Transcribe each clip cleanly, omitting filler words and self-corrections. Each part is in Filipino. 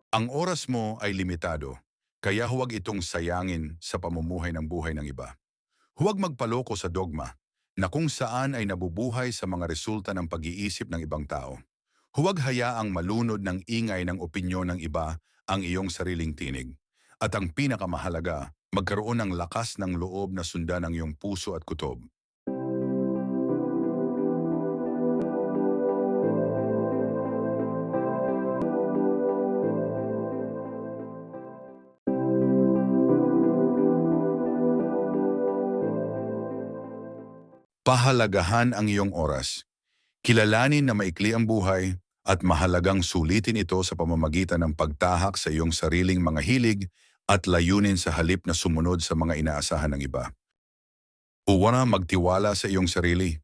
Ang oras mo ay limitado, kaya huwag itong sayangin sa pamumuhay ng buhay ng iba. Huwag magpaloko sa dogma na kung saan ay nabubuhay sa mga resulta ng pag-iisip ng ibang tao. Huwag hayaang malunod ng ingay ng opinyon ng iba ang iyong sariling tinig. At ang pinakamahalaga, magkaroon ng lakas ng loob na sundan ang iyong puso at kutob. Pahalagahan ang iyong oras. Kilalanin na maikli ang buhay at mahalagang sulitin ito sa pamamagitan ng pagtahak sa iyong sariling mga hilig at layunin sa halip na sumunod sa mga inaasahan ng iba. Una, magtiwala sa iyong sarili.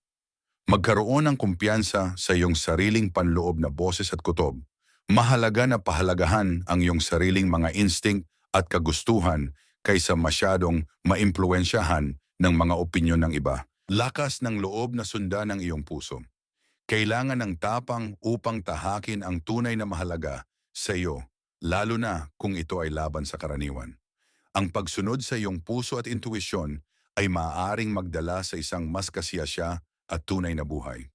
Magkaroon ng kumpiyansa sa iyong sariling panloob na boses at kutob. Mahalaga na pahalagahan ang iyong sariling mga instinct at kagustuhan kaysa masyadong maimpluwensyahan ng mga opinyon ng iba. Lakas ng loob na sundan ang iyong puso. Kailangan ng tapang upang tahakin ang tunay na mahalaga sa iyo, lalo na kung ito ay laban sa karaniwan. Ang pagsunod sa iyong puso at intuwisyon ay maaaring magdala sa isang mas kasiyasya at tunay na buhay.